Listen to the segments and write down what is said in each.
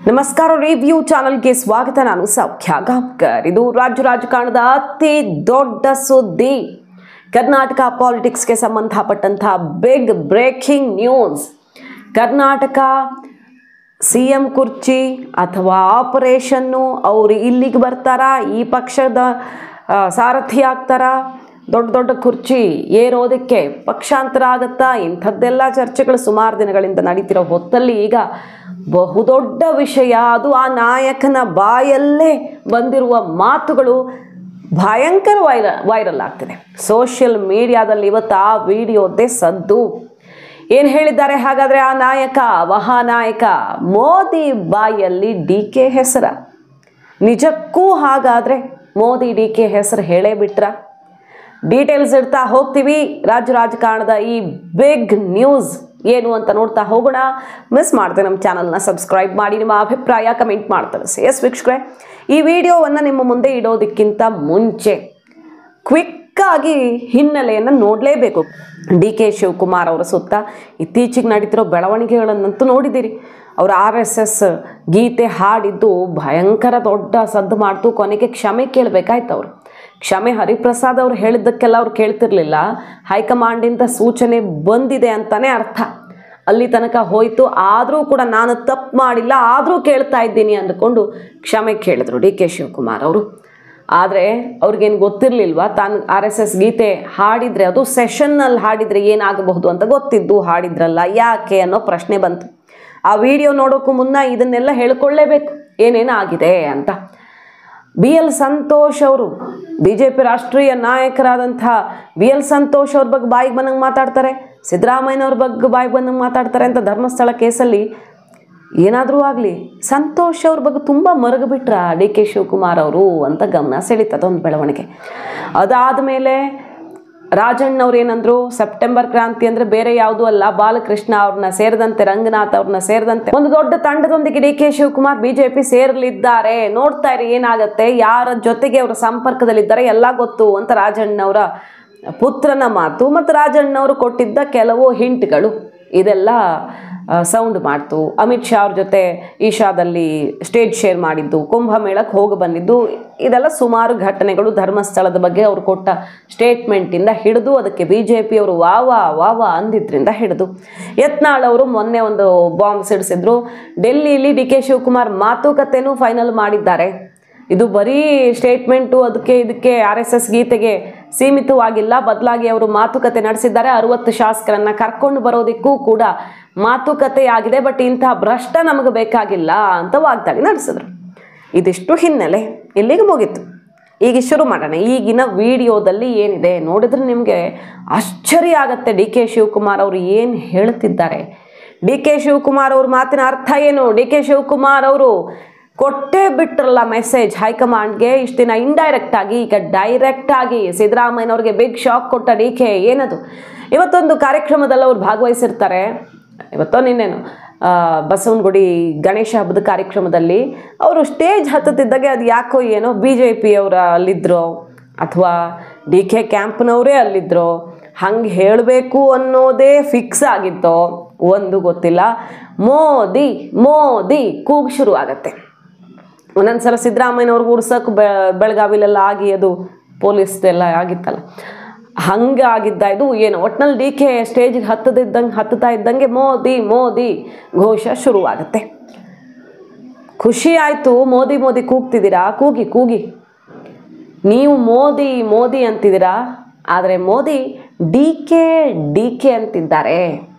ನಮಸ್ಕಾರ ರಿವ್ಯೂ ಚಾನೆಲ್ಗೆ ಸ್ವಾಗತ. ನಾನು ಸೌಖ್ಯ ಗಾಬ್ಕರ್. ಇದು ರಾಜ್ಯ ರಾಜಕಾರಣದ ಅತಿ ದೊಡ್ಡ ಸುದ್ದಿ. ಕರ್ನಾಟಕ ಪಾಲಿಟಿಕ್ಸ್ಗೆ ಸಂಬಂಧಪಟ್ಟಂತಹ big breaking news. Karnataka CM ಕುರ್ಚಿ ಅಥವಾ ಆಪರೇಷನ್ನು ಅವರು ಇಲ್ಲಿಗೆ ಬರ್ತಾರಾ, ಈ ಪಕ್ಷದ ಸಾರಥಿ ಆಗ್ತಾರಾ, ದೊಡ್ಡ ದೊಡ್ಡ ಕುರ್ಚಿ ಏರೋದಕ್ಕೆ ಪಕ್ಷಾಂತರ ಆಗುತ್ತಾ, ಇಂಥದ್ದೆಲ್ಲ ಚರ್ಚೆಗಳು ಸುಮಾರು ದಿನಗಳಿಂದ ನಡೀತಿರೋ ಹೊತ್ತಲ್ಲಿ ಈಗ ಬಹುದೊಡ್ಡ ವಿಷಯ, ಅದು ಆ ನಾಯಕನ ಬಾಯಲ್ಲೇ ಬಂದಿರುವ ಮಾತುಗಳು ಭಯಂಕರ ವೈರಲ್ ಆಗ್ತಿದೆ ಸೋಷಿಯಲ್ ಮೀಡಿಯಾದಲ್ಲಿ. ಇವತ್ತು ಆ ವಿಡಿಯೋದೇ ಸದ್ದು. ಏನು ಹೇಳಿದ್ದಾರೆ ಹಾಗಾದರೆ ಆ ನಾಯಕ, ಮಹಾನಾಯಕ? ಮೋದಿ ಬಾಯಲ್ಲಿ DK ಹೆಸರ? ನಿಜಕ್ಕೂ ಹಾಗಾದರೆ ಮೋದಿ DK ಹೆಸರು ಹೇಳೇ ಬಿಟ್ರ? ಡೀಟೇಲ್ಸ್ ಇಡ್ತಾ ಹೋಗ್ತೀವಿ. ರಾಜ್ಯ ರಾಜಕಾರಣದ ಈ ಬಿಗ್ ನ್ಯೂಸ್ ಏನು ಅಂತ ನೋಡ್ತಾ ಹೋಗೋಣ. ಮಿಸ್ ಮಾಡ್ದೆ ನಮ್ಮ ಚಾನಲ್ನ ಸಬ್ಸ್ಕ್ರೈಬ್ ಮಾಡಿ, ನಿಮ್ಮ ಅಭಿಪ್ರಾಯ ಕಮೆಂಟ್ ಮಾಡ್ತಾರೆ. ಎಸ್ ವೀಕ್ಷಕರೇ, ಈ ವಿಡಿಯೋವನ್ನು ನಿಮ್ಮ ಮುಂದೆ ಇಡೋದಕ್ಕಿಂತ ಮುಂಚೆ ಕ್ವಿಕ್ಕಾಗಿ ಹಿನ್ನೆಲೆಯನ್ನು ನೋಡಲೇಬೇಕು. DK ಶಿವಕುಮಾರ್ ಅವರ ಸುತ್ತ ಇತ್ತೀಚೆಗೆ ನಡೀತಿರೋ ಬೆಳವಣಿಗೆಗಳನ್ನಂತೂ ನೋಡಿದ್ದೀರಿ. ಅವರು RSS ಗೀತೆ ಹಾಡಿದ್ದು ಭಯಂಕರ ದೊಡ್ಡ ಸದ್ದು ಮಾಡ್ತು. ಕೊನೆಗೆ ಕ್ಷಮೆ ಕೇಳಬೇಕಾಯ್ತು ಅವರು. ಕ್ಷಮೆ ಹರಿಪ್ರಸಾದ್ ಅವರು ಹೇಳಿದ್ದಕ್ಕೆಲ್ಲ ಅವ್ರು ಕೇಳ್ತಿರ್ಲಿಲ್ಲ. ಹೈಕಮಾಂಡಿಂದ ಸೂಚನೆ ಬಂದಿದೆ ಅಂತಲೇ ಅರ್ಥ. ಅಲ್ಲಿ ತನಕ ಹೋಯಿತು. ಆದರೂ ಕೂಡ ನಾನು ತಪ್ಪು ಮಾಡಿಲ್ಲ, ಆದರೂ ಕೇಳ್ತಾ ಇದ್ದೀನಿ ಅಂದ್ಕೊಂಡು ಕ್ಷಮೆ ಕೇಳಿದ್ರು DK ಶಿವಕುಮಾರ್ ಅವರು. ಆದರೆ ಅವ್ರಿಗೇನು ಗೊತ್ತಿರಲಿಲ್ವಾ, ತಾನು RSS ಗೀತೆ ಹಾಡಿದರೆ, ಅದು ಸೆಷನ್ನಲ್ಲಿ ಹಾಡಿದರೆ ಏನಾಗಬಹುದು ಅಂತ ಗೊತ್ತಿದ್ದು ಹಾಡಿದ್ರಲ್ಲ, ಯಾಕೆ ಅನ್ನೋ ಪ್ರಶ್ನೆ ಬಂತು. ಆ ವಿಡಿಯೋ ನೋಡೋಕ್ಕೂ ಮುನ್ನ ಇದನ್ನೆಲ್ಲ ಹೇಳ್ಕೊಳ್ಳೇಬೇಕು ಏನೇನಾಗಿದೆ ಅಂತ. BL ಸಂತೋಷ್ ಅವರು, BJP ರಾಷ್ಟ್ರೀಯ ನಾಯಕರಾದಂಥ BL ಸಂತೋಷ್ ಅವ್ರ ಬಗ್ಗೆ ಬಾಯಿಗೆ ಬಂದಂಗೆ ಮಾತಾಡ್ತಾರೆ, ಸಿದ್ದರಾಮಯ್ಯನವ್ರ ಬಗ್ಗೆ ಬಾಯಿಗೆ ಬಂದಂಗೆ ಮಾತಾಡ್ತಾರೆ ಅಂತ ಧರ್ಮಸ್ಥಳ ಕೇಸಲ್ಲಿ ಏನಾದರೂ ಆಗಲಿ ಸಂತೋಷ್ ಅವ್ರ ಬಗ್ಗೆ ತುಂಬ ಮರಗಿಬಿಟ್ರ DK ಶಿವಕುಮಾರ್ ಅವರು ಅಂತ ಗಮನ ಸೆಳೀತದ ಒಂದು ಬೆಳವಣಿಗೆ. ಅದಾದ ಮೇಲೆ ರಾಜಣ್ಣವ್ರು ಏನಂದ್ರು, ಸೆಪ್ಟೆಂಬರ್ ಕ್ರಾಂತಿ ಅಂದರೆ ಬೇರೆ ಯಾವುದೂ ಅಲ್ಲ, ಬಾಲಕೃಷ್ಣ ಅವ್ರನ್ನ ಸೇರಿದಂತೆ, ರಂಗನಾಥ್ ಅವ್ರನ್ನ ಸೇರಿದಂತೆ ಒಂದು ದೊಡ್ಡ ತಂಡದೊಂದಿಗೆ DK ಶಿವಕುಮಾರ್ BJP ಸೇರಲಿದ್ದಾರೆ. ನೋಡ್ತಾ ಇರಿ ಏನಾಗುತ್ತೆ, ಯಾರ ಜೊತೆಗೆ ಅವರ ಸಂಪರ್ಕದಲ್ಲಿದ್ದಾರೆ ಎಲ್ಲ ಗೊತ್ತು ಅಂತ ರಾಜಣ್ಣವರ ಪುತ್ರನ ಮಾತು ಮತ್ತು ರಾಜಣ್ಣವರು ಕೊಟ್ಟಿದ್ದ ಕೆಲವು ಹಿಂಟ್ಗಳು ಇದೆಲ್ಲ ಸೌಂಡ್ ಮಾಡ್ತು. ಅಮಿತ್ ಶಾ ಅವ್ರ ಜೊತೆ ಈಶಾದಲ್ಲಿ ಸ್ಟೇಜ್ ಶೇರ್ ಮಾಡಿದ್ದು, ಕುಂಭಮೇಳಕ್ಕೆ ಹೋಗಿ ಬಂದಿದ್ದು, ಇದೆಲ್ಲ ಸುಮಾರು ಘಟನೆಗಳು. ಧರ್ಮಸ್ಥಳದ ಬಗ್ಗೆ ಅವರು ಕೊಟ್ಟ ಸ್ಟೇಟ್ಮೆಂಟಿಂದ ಹಿಡಿದು ಅದಕ್ಕೆ BJP ಅವರು ವಾ ಅಂದಿದ್ರಿಂದ ಹಿಡಿದು, ಯತ್ನಾಳ್ ಅವರು ಮೊನ್ನೆ ಒಂದು ಬಾಂಬ್ ಸಿಡಿಸಿದ್ರು. ಡೆಲ್ಲಿಯಲ್ಲಿ DK ಶಿವಕುಮಾರ್ ಮಾತುಕತೆನೂ ಫೈನಲ್ ಮಾಡಿದ್ದಾರೆ. ಇದು ಬರೀ ಸ್ಟೇಟ್ಮೆಂಟು ಅದಕ್ಕೆ ಇದಕ್ಕೆ RSS ಗೀತೆಗೆ ಸೀಮಿತವಾಗಿಲ್ಲ, ಬದಲಾಗಿ ಅವರು ಮಾತುಕತೆ ನಡೆಸಿದ್ದಾರೆ. 60 ಶಾಸಕರನ್ನು ಕರ್ಕೊಂಡು ಬರೋದಕ್ಕೂ ಕೂಡ ಮಾತುಕತೆ ಆಗಿದೆ. ಬಟ್ ಇಂತಹ ಭ್ರಷ್ಟ ನಮಗೆ ಬೇಕಾಗಿಲ್ಲ ಅಂತ ವಾಗ್ದಾಳಿ ನಡೆಸಿದ್ರು. ಇದಿಷ್ಟು ಹಿನ್ನೆಲೆ, ಇಲ್ಲಿಗೆ ಮುಗೀತು. ಈಗ ಶುರು ಮಾಡೋಣ. ಈಗಿನ ವಿಡಿಯೋದಲ್ಲಿ ಏನಿದೆ ನೋಡಿದ್ರೆ ನಿಮಗೆ ಆಶ್ಚರ್ಯ ಆಗತ್ತೆ. DK ಶಿವಕುಮಾರ್ ಅವರು ಏನು ಹೇಳ್ತಿದ್ದಾರೆ, DK ಶಿವಕುಮಾರ್ ಅವ್ರ ಮಾತಿನ ಅರ್ಥ ಏನು? DK ಶಿವಕುಮಾರ್ ಅವರು ಕೊಟ್ಟೇ ಬಿಟ್ರಲ್ಲ ಮೆಸೇಜ್ ಹೈಕಮಾಂಡ್ಗೆ. ಇಷ್ಟು ದಿನ ಇಂಡೈರೆಕ್ಟ್ ಆಗಿ, ಈಗ ಡೈರೆಕ್ಟ್ ಆಗಿ ಸಿದ್ದರಾಮಯ್ಯನವ್ರಿಗೆ ಬಿಗ್ ಶಾಕ್ ಕೊಟ್ಟ DK ಏನದು? ಇವತ್ತೊಂದು ಕಾರ್ಯಕ್ರಮದಲ್ಲಿ ಅವ್ರು ಭಾಗವಹಿಸಿರ್ತಾರೆ. ಇವತ್ತೋ ನಿನ್ನೇನು ಬಸವನಗುಡಿ ಗಣೇಶ ಹಬ್ಬದ ಕಾರ್ಯಕ್ರಮದಲ್ಲಿ ಅವರು ಸ್ಟೇಜ್ ಹತ್ತುತ್ತಿದ್ದಾಗೆ ಅದು ಯಾಕೋ ಏನೋ BJP ಅವರ ಅಲ್ಲಿದ್ರೋ ಅಥವಾ DK ಕ್ಯಾಂಪ್ನವರೇ ಅಲ್ಲಿದ್ರೋ ಹಂಗೆ ಹೇಳಬೇಕು ಅನ್ನೋದೇ ಫಿಕ್ಸ್ ಆಗಿತ್ತೋ ಒಂದು ಗೊತ್ತಿಲ್ಲ. ಮೋದಿ ಮೋದಿ ಕೂಗು ಶುರು ಆಗತ್ತೆ. ಒಂದೊಂದ್ಸಲ ಸಿದ್ದರಾಮಯ್ಯನವ್ರಿಗೆ ಉರ್ಸಕ್ಕೆ ಬೆಳಗಾವಿಲೆಲ್ಲ ಆಗಿ ಅದು ಪೊಲೀಸ್ದೆಲ್ಲ ಆಗಿತ್ತಲ್ಲ, ಹಂಗಾಗಿದ್ದ ಇದು ಏನೋ. ಒಟ್ನಲ್ಲಿ DK ಸ್ಟೇಜಿಗೆ ಹತ್ತುತ್ತಾ ಇದ್ದಂಗೆ ಮೋದಿ ಮೋದಿ ಘೋಷ ಶುರುವಾಗತ್ತೆ. ಖುಷಿ ಆಯಿತು, ಮೋದಿ ಮೋದಿ ಕೂಗ್ತಿದ್ದೀರಾ, ಕೂಗಿ ನೀವು ಮೋದಿ ಮೋದಿ ಅಂತಿದ್ದೀರಾ. ಆದರೆ ಮೋದಿ DK ಅಂತಿದ್ದಾರೆ.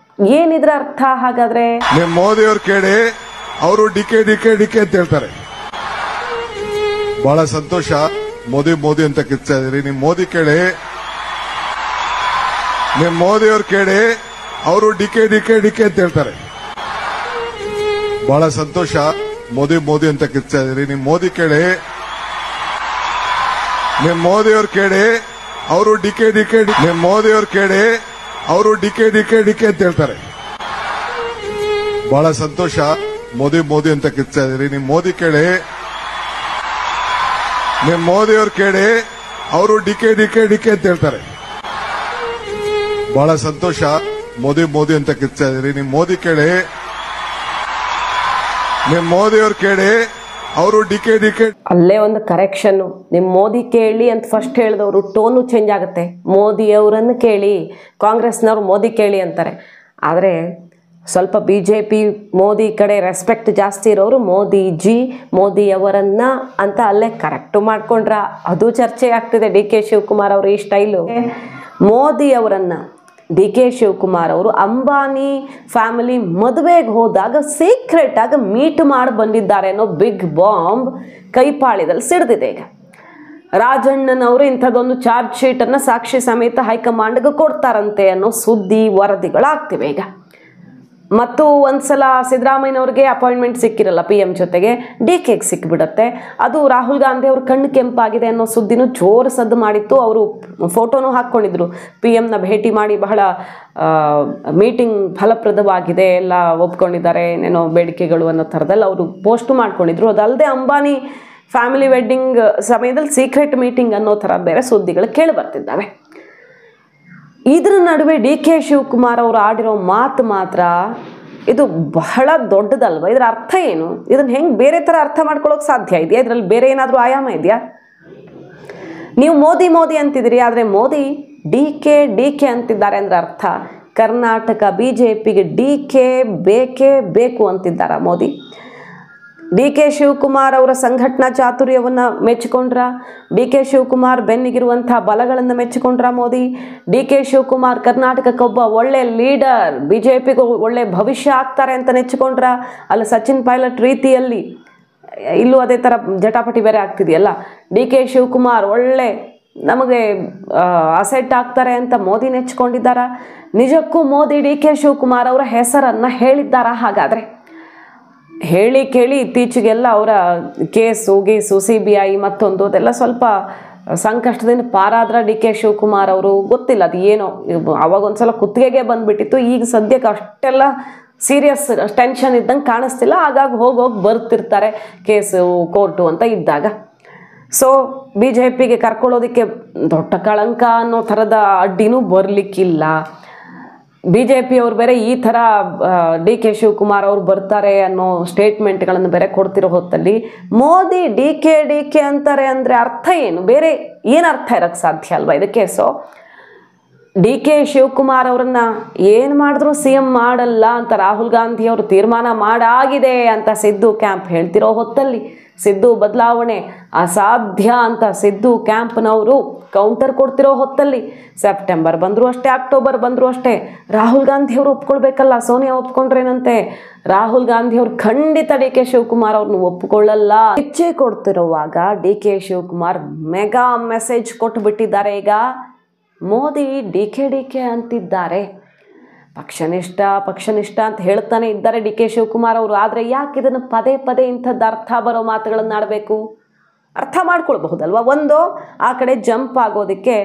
ಏನಿದ್ರ ಅರ್ಥ ಹಾಗಾದ್ರೆ? ಮೋದಿ ಅವ್ರು ಕೇಳಿ ಅವರು DK ಅಂತ ಹೇಳ್ತಾರೆ. ಬಹಳ ಸಂತೋಷ, ಮೋದಿ ಅಂತ ಕಿರ್ತಾ ಇದೀರಿ. ನಿಮ್ ಮೋದಿ ಕೇಳಿ, ನಿಮ್ ಮೋದಿ ಅವ್ರು ಕೇಳಿ ಅವರು DK ಅಂತ ಹೇಳ್ತಾರೆ. ಬಹಳ ಸಂತೋಷ, ಮೋದಿ ಅಂತ ಕಿರ್ತಾ ಇದೀರಿ. ನಿಮ್ ಮೋದಿ ಕೇಳಿ, ನಿಮ್ ಮೋದಿ ಅವ್ರು ಕೇಳಿ ಅವರು DK ನಿಮ್ ಮೋದಿ ಅವ್ರು ಕೇಳಿ ಅವರು DK ಅಂತ ಹೇಳ್ತಾರೆ. ಬಹಳ ಸಂತೋಷ, ಮೋದಿ ಅಂತ ಕಿರ್ತಾ ಇದೀರಿ. ನಿಮ್ ಮೋದಿ ಕೇಳಿ, ನಿಮ್ ಮೋದಿ ಅವ್ರು ಕೇಳಿ ಅವರು DK ಅಂತ ಹೇಳ್ತಾರೆ. ಬಹಳ ಸಂತೋಷ, ಮೋದಿ ಅಂತ ಕಿರ್ತಾ ಇದೀರಿ. ನಿಮ್ ಮೋದಿ ಕೇಳಿ, ನಿಮ್ ಮೋದಿಯವ್ರು ಕೇಳಿ, ಅವರು ಡಿಕೆ ಅಲ್ಲೇ ಒಂದು ಕರೆಕ್ಷನ್. ನಿಮ್ಮ ಮೋದಿ ಕೇಳಿ ಅಂತ ಫಸ್ಟ್ ಹೇಳಿದವರು ಟೋನು ಚೇಂಜ್ ಆಗುತ್ತೆ. ಮೋದಿಯವರನ್ನು ಕೇಳಿ, ಕಾಂಗ್ರೆಸ್ನವ್ರು ಮೋದಿ ಕೇಳಿ ಅಂತಾರೆ. ಆದರೆ ಸ್ವಲ್ಪ BJP ಮೋದಿ ಕಡೆ ರೆಸ್ಪೆಕ್ಟ್ ಜಾಸ್ತಿ ಇರೋರು ಮೋದಿಜಿ, ಮೋದಿಯವರನ್ನ ಅಂತ ಅಲ್ಲೇ ಕರೆಕ್ಟು ಮಾಡ್ಕೊಂಡ್ರ. ಅದು ಚರ್ಚೆ ಆಗ್ತಿದೆ. DK ಶಿವಕುಮಾರ್ ಅವರು ಈ ಸ್ಟೈಲು. ಮೋದಿಯವರನ್ನ DK ಶಿವಕುಮಾರ್ ಅವರು ಅಂಬಾನಿ ಫ್ಯಾಮಿಲಿ ಮದುವೆಗೆ ಹೋದಾಗ ಸೀಕ್ರೆಟ್ ಆಗಿ ಮೀಟ್ ಮಾಡಿ ಬಂದಿದ್ದಾರೆ ಅನ್ನೋ ಬಿಗ್ ಬಾಂಬ್ ಕೈಪಾಳ್ಯದಲ್ಲಿ ಸಿಡ್ದಿದೆ. ಈಗ ರಾಜಣ್ಣನವರು ಇಂಥದ್ದೊಂದು ಚಾರ್ಜ್ ಶೀಟನ್ನು ಸಾಕ್ಷಿ ಸಮೇತ ಹೈಕಮಾಂಡ್ಗೆ ಕೊಡ್ತಾರಂತೆ ಅನ್ನೋ ಸುದ್ದಿ ವರದಿಗಳಾಗ್ತಿವೆ ಈಗ. ಮತ್ತು ಒಂದ್ಸಲ ಸಿದ್ದರಾಮಯ್ಯನವ್ರಿಗೆ ಅಪಾಯಿಂಟ್ಮೆಂಟ್ ಸಿಕ್ಕಿರಲ್ಲ PM ಜೊತೆಗೆ, DKಗೆ ಸಿಕ್ಕಿಬಿಡತ್ತೆ. ಅದು ರಾಹುಲ್ ಗಾಂಧಿ ಅವ್ರ ಕಣ್ಣು ಕೆಂಪಾಗಿದೆ ಅನ್ನೋ ಸುದ್ದಿನೂ ಜೋರು ಸದ್ದು ಮಾಡಿತ್ತು. ಅವರು ಫೋಟೋನೂ ಹಾಕ್ಕೊಂಡಿದ್ರು. PMನ ಭೇಟಿ ಮಾಡಿ ಬಹಳ ಮೀಟಿಂಗ್ ಫಲಪ್ರದವಾಗಿದೆ, ಎಲ್ಲ ಒಪ್ಕೊಂಡಿದ್ದಾರೆ, ಏನೇನೋ ಬೇಡಿಕೆಗಳು ಅನ್ನೋ ಥರದಲ್ಲಿ ಅವರು ಪೋಸ್ಟು ಮಾಡ್ಕೊಂಡಿದ್ರು. ಅದಲ್ಲದೆ ಅಂಬಾನಿ ಫ್ಯಾಮಿಲಿ ವೆಡ್ಡಿಂಗ್ ಸಮಯದಲ್ಲಿ ಸೀಕ್ರೆಟ್ ಮೀಟಿಂಗ್ ಅನ್ನೋ ಥರ ಬೇರೆ ಸುದ್ದಿಗಳು ಕೇಳಿ ಬರ್ತಿದ್ದಾವೆ. ಇದ್ರ ನಡುವೆ DK ಶಿವಕುಮಾರ್ ಅವರು ಆಡಿರೋ ಮಾತು ಮಾತ್ರ ಇದು ಬಹಳ ದೊಡ್ಡದಲ್ವ? ಇದರ ಅರ್ಥ ಏನು? ಇದನ್ನು ಹೆಂಗೆ ಬೇರೆ ಥರ ಅರ್ಥ ಮಾಡ್ಕೊಳ್ಳೋಕೆ ಸಾಧ್ಯ ಇದೆಯಾ? ಇದರಲ್ಲಿ ಬೇರೆ ಏನಾದರೂ ಆಯಾಮ ಇದೆಯಾ? ನೀವು ಮೋದಿ ಮೋದಿ ಅಂತಿದ್ದೀರಿ, ಆದರೆ ಮೋದಿ DK ಅಂತಿದ್ದಾರೆ ಅಂದರೆ ಅರ್ಥ ಕರ್ನಾಟಕ BJPಗೆ DK ಬೇಕೇ ಬೇಕು ಅಂತಿದ್ದಾರಾ ಮೋದಿ? DK ಶಿವಕುಮಾರ್ ಅವರ ಸಂಘಟನಾ ಚಾತುರ್ಯವನ್ನು ಮೆಚ್ಚಿಕೊಂಡ್ರ? DK ಶಿವಕುಮಾರ್ ಬೆನ್ನಿಗಿರುವಂಥ ಬಲಗಳನ್ನು ಮೆಚ್ಚಿಕೊಂಡ್ರ ಮೋದಿ? DK ಶಿವಕುಮಾರ್ ಕರ್ನಾಟಕಕ್ಕೊಬ್ಬ ಒಳ್ಳೆ ಲೀಡರ್, BJPಗೆ ಒಳ್ಳೆ ಭವಿಷ್ಯ ಆಗ್ತಾರೆ ಅಂತ ನೆಚ್ಚಿಕೊಂಡ್ರ? ಅಲ್ಲ ಸಚಿನ್ ಪೈಲಟ್ ರೀತಿಯಲ್ಲಿ ಇಲ್ಲೂ ಅದೇ ಥರ ಜಟಾಪಟಿ ಬೇರೆ ಆಗ್ತಿದೆಯಲ್ಲ. DK ಶಿವಕುಮಾರ್ ಒಳ್ಳೆ ನಮಗೆ ಅಸೆಟ್ ಆಗ್ತಾರೆ ಅಂತ ಮೋದಿ ನೆಚ್ಚಿಕೊಂಡಿದ್ದಾರ? ನಿಜಕ್ಕೂ ಮೋದಿ DK ಶಿವಕುಮಾರ್ ಅವರ ಹೆಸರನ್ನು ಹೇಳಿದ್ದಾರಾ? ಹಾಗಾದರೆ ಹೇಳಿ ಕೇಳಿ ಇತ್ತೀಚೆಗೆಲ್ಲ ಅವರ ಕೇಸು CBI ಮತ್ತೊಂದು ಅದೆಲ್ಲ ಸ್ವಲ್ಪ ಸಂಕಷ್ಟದಿಂದ ಪಾರಾದ್ರ DK ಶಿವಕುಮಾರ್ ಅವರು. ಗೊತ್ತಿಲ್ಲ ಅದು ಏನೋ, ಅವಾಗ ಒಂದ್ಸಲ ಕುತ್ತಿಗೆಗೆ ಬಂದುಬಿಟ್ಟಿತ್ತು. ಈಗ ಸದ್ಯಕ್ಕೆ ಅಷ್ಟೆಲ್ಲ ಸೀರಿಯಸ್ ಟೆನ್ಷನ್ ಇದ್ದಂಗೆ ಕಾಣಿಸ್ತಿಲ್ಲ. ಹಾಗಾಗಿ ಹೋಗಿ ಬರ್ತಿರ್ತಾರೆ ಕೇಸು ಕೋರ್ಟು ಅಂತ ಇದ್ದಾಗ. ಸೊ BJPಗೆ ಕರ್ಕೊಳ್ಳೋದಕ್ಕೆ ದೊಡ್ಡ ಕಳಂಕ ಅನ್ನೋ ಥರದ ಅಡ್ಡಿನೂ ಬರಲಿಕ್ಕಿಲ್ಲ. BJP ಅವ್ರು ಬೇರೆ ಈ ಥರ DK ಶಿವಕುಮಾರ್ ಅವ್ರು ಬರ್ತಾರೆ ಅನ್ನೋ ಸ್ಟೇಟ್ಮೆಂಟ್ಗಳನ್ನು ಬೇರೆ ಕೊಡ್ತಿರೋ ಹೊತ್ತಲ್ಲಿ ಮೋದಿ DK ಅಂತಾರೆ ಅಂದರೆ ಅರ್ಥ ಏನು? ಬೇರೆ ಏನು ಅರ್ಥ ಇರೋಕ್ಕೆ ಸಾಧ್ಯ ಅಲ್ವಾ ಇದಕ್ಕೆ? ಸೊ DK ಶಿವಕುಮಾರ್ ಅವರನ್ನ ಏನು ಮಾಡಿದ್ರು CM ಮಾಡಲ್ಲ ಅಂತ ರಾಹುಲ್ ಗಾಂಧಿ ಅವರು ತೀರ್ಮಾನ ಮಾಡಾಗಿದೆ ಅಂತ ಸಿದ್ದು ಕ್ಯಾಂಪ್ ಹೇಳ್ತಿರೋ ಹೊತ್ತಲ್ಲಿ, ಸಿದ್ದು ಬದಲಾವಣೆ ಅಸಾಧ್ಯ ಅಂತ ಸಿದ್ದು ಕ್ಯಾಂಪ್ನವರು ಕೌಂಟರ್ ಕೊಡ್ತಿರೋ ಹೊತ್ತಲ್ಲಿ, ಸೆಪ್ಟೆಂಬರ್ ಬಂದರೂ ಅಷ್ಟೇ, ಅಕ್ಟೋಬರ್ ಬಂದರೂ ಅಷ್ಟೇ, ರಾಹುಲ್ ಗಾಂಧಿ ಅವರು ಒಪ್ಕೊಳ್ಬೇಕಲ್ಲ. ಸೋನಿಯಾ ಒಪ್ಕೊಂಡ್ರೇನಂತೆ, ರಾಹುಲ್ ಗಾಂಧಿ ಅವರು ಖಂಡಿತ DK ಶಿವಕುಮಾರ್ ಅವ್ರನ್ನ ಒಪ್ಪಿಕೊಳ್ಳಲ್ಲ. ಹೆಜ್ಜೆ ಕೊಡ್ತಿರುವಾಗ DK ಶಿವಕುಮಾರ್ ಮೆಗಾ ಮೆಸೇಜ್ ಕೊಟ್ಟು ಈಗ ಮೋದಿ DK ಅಂತಿದ್ದಾರೆ. ಪಕ್ಷನಿಷ್ಠ ಅಂತ ಹೇಳ್ತಾನೆ ಇದ್ದಾರೆ DK ಶಿವಕುಮಾರ್ ಅವರು. ಆದರೆ ಯಾಕೆ ಇದನ್ನು ಪದೇ ಇಂಥದ್ದು ಅರ್ಥ ಬರೋ ಮಾತುಗಳನ್ನು ಆಡಬೇಕು? ಅರ್ಥ ಮಾಡ್ಕೊಳ್ಬಹುದಲ್ವ? ಒಂದು ಆ ಕಡೆ ಜಂಪ್ ಆಗೋದಕ್ಕೆ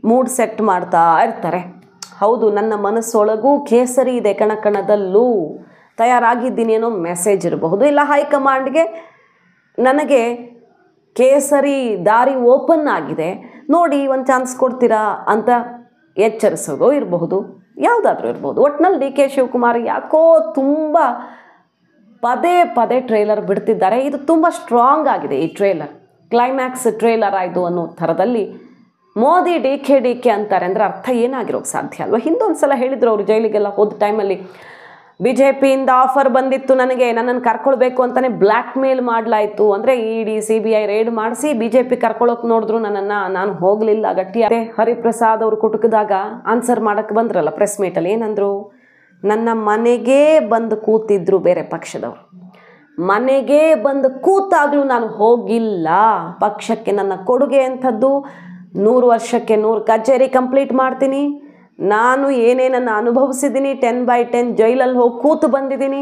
ಮೂಡ್ ಸೆಟ್ ಮಾಡ್ತಾ ಇರ್ತಾರೆ. ಹೌದು, ನನ್ನ ಮನಸ್ಸೊಳಗೂ ಕೇಸರಿ ಇದೆ, ಕಣಕಣದಲ್ಲೂ ತಯಾರಾಗಿದ್ದೀನಿ ಅನ್ನೋ ಮೆಸೇಜ್ ಇರಬಹುದು. ಇಲ್ಲ ಹೈಕಮಾಂಡ್ಗೆ ನನಗೆ ಕೇಸರಿ ದಾರಿ ಓಪನ್ ಆಗಿದೆ, ನೋಡಿ ಒಂದು ಚಾನ್ಸ್ ಕೊಡ್ತೀರಾ ಅಂತ ಎಚ್ಚರಿಸೋದು ಇರಬಹುದು, ಯಾವುದಾದ್ರೂ ಇರ್ಬೋದು. ಒಟ್ಟಿನಲ್ಲಿ DK ಶಿವಕುಮಾರ್ ಯಾಕೋ ತುಂಬ ಪದೇ ಟ್ರೇಲರ್ ಬಿಡ್ತಿದ್ದಾರೆ. ಇದು ತುಂಬ ಸ್ಟ್ರಾಂಗ್ ಆಗಿದೆ ಈ ಟ್ರೇಲರ್, ಕ್ಲೈಮ್ಯಾಕ್ಸ್ ಟ್ರೇಲರ್ ಆಯಿತು ಅನ್ನೋ ಥರದಲ್ಲಿ. ಮೋದಿ DK ಅಂತಾರೆ ಅಂದರೆ ಅರ್ಥ ಏನಾಗಿರೋಕ್ಕೆ ಸಾಧ್ಯ ಅಲ್ವಾ? ಹಿಂದೊಂದು ಸಲ ಹೇಳಿದ್ರು ಅವರು ಜೈಲಿಗೆಲ್ಲ ಹೋದ ಟೈಮಲ್ಲಿ, BJPಯಿಂದ ಆಫರ್ ಬಂದಿತ್ತು ನನಗೆ, ನನ್ನನ್ನು ಕರ್ಕೊಳ್ಬೇಕು ಅಂತಲೇ ಬ್ಲ್ಯಾಕ್ ಮೇಲ್ ಮಾಡಲಾಯಿತು. ಅಂದರೆ ED CBI ರೇಡ್ ಮಾಡಿಸಿ BJP ಕರ್ಕೊಳ್ಳೋಕೆ ನೋಡಿದ್ರು ನನ್ನನ್ನು, ನಾನು ಹೋಗಲಿಲ್ಲ ಗಟ್ಟಿಯಾದೆ. ಹರಿಪ್ರಸಾದ್ ಅವರು ಕುಟುಕಿದಾಗ ಆನ್ಸರ್ ಮಾಡೋಕ್ಕೆ ಬಂದ್ರಲ್ಲ ಪ್ರೆಸ್ ಮೀಟಲ್ಲಿ, ಏನಂದರು? ನನ್ನ ಮನೆಗೇ ಬಂದು ಕೂತಿದ್ರು ಬೇರೆ ಪಕ್ಷದವರು, ಮನೆಗೇ ಬಂದು ಕೂತಾಗಲೂ ನಾನು ಹೋಗಿಲ್ಲ. ಪಕ್ಷಕ್ಕೆ ನನ್ನ ಕೊಡುಗೆ ಅಂಥದ್ದು 100 ವರ್ಷಕ್ಕೆ 100 ಕಚೇರಿ ಕಂಪ್ಲೀಟ್ ಮಾಡ್ತೀನಿ. ನಾನು ಏನೇನನ್ನು ಅನುಭವಿಸಿದ್ದೀನಿ, 10/10 ಜೈಲಲ್ಲಿ ಹೋಗಿ ಕೂತು ಬಂದಿದ್ದೀನಿ.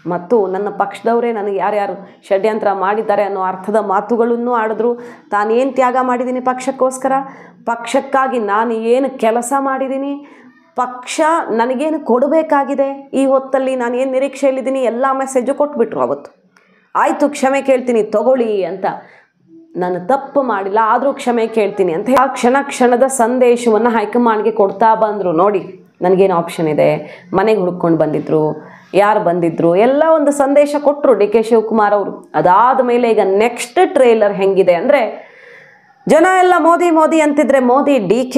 ಮತ್ತು ನನ್ನ ಪಕ್ಷದವರೇ ನನಗೆ ಯಾರ್ಯಾರು ಷಡ್ಯಂತ್ರ ಮಾಡಿದ್ದಾರೆ ಅನ್ನೋ ಅರ್ಥದ ಮಾತುಗಳನ್ನು ಆಡಿದ್ರು. ತಾನೇನು ತ್ಯಾಗ ಮಾಡಿದ್ದೀನಿ ಪಕ್ಷಕ್ಕೋಸ್ಕರ, ಪಕ್ಷಕ್ಕಾಗಿ ನಾನು ಏನು ಕೆಲಸ ಮಾಡಿದ್ದೀನಿ, ಪಕ್ಷ ನನಗೇನು ಕೊಡಬೇಕಾಗಿದೆ, ಈ ಹೊತ್ತಲ್ಲಿ ನಾನು ಏನು ನಿರೀಕ್ಷೆಯಲ್ಲಿದ್ದೀನಿ, ಎಲ್ಲ ಮೆಸೇಜು ಕೊಟ್ಬಿಟ್ರು ಅವತ್ತು. ಆಯಿತು ಕ್ಷಮೆ ಕೇಳ್ತೀನಿ ತಗೊಳ್ಳಿ ಅಂತ, ನಾನು ತಪ್ಪು ಮಾಡಿಲ್ಲ ಆದರೂ ಕ್ಷಮೆ ಕೇಳ್ತೀನಿ ಅಂತ ಆ ಕ್ಷಣದ ಸಂದೇಶವನ್ನು ಹೈಕಮಾಂಡ್ಗೆ ಕೊಡ್ತಾ ಬಂದರು. ನೋಡಿ ನನಗೇನು ಆಪ್ಷನ್ ಇದೆ, ಮನೆಗೆ ಹುಡ್ಕೊಂಡು ಬಂದಿದ್ರು, ಯಾರು ಬಂದಿದ್ರು ಎಲ್ಲ ಒಂದು ಸಂದೇಶ ಕೊಟ್ಟರು ಡಿ ಕೆ ಶಿವಕುಮಾರ್ ಅವರು. ಅದಾದ ಮೇಲೆ ಈಗ ನೆಕ್ಸ್ಟ್ ಟ್ರೇಲರ್ ಹೆಂಗಿದೆ ಅಂದರೆ, ಜನ ಎಲ್ಲ ಮೋದಿ ಮೋದಿ ಅಂತಿದ್ರೆ ಮೋದಿ ಡಿ ಕೆ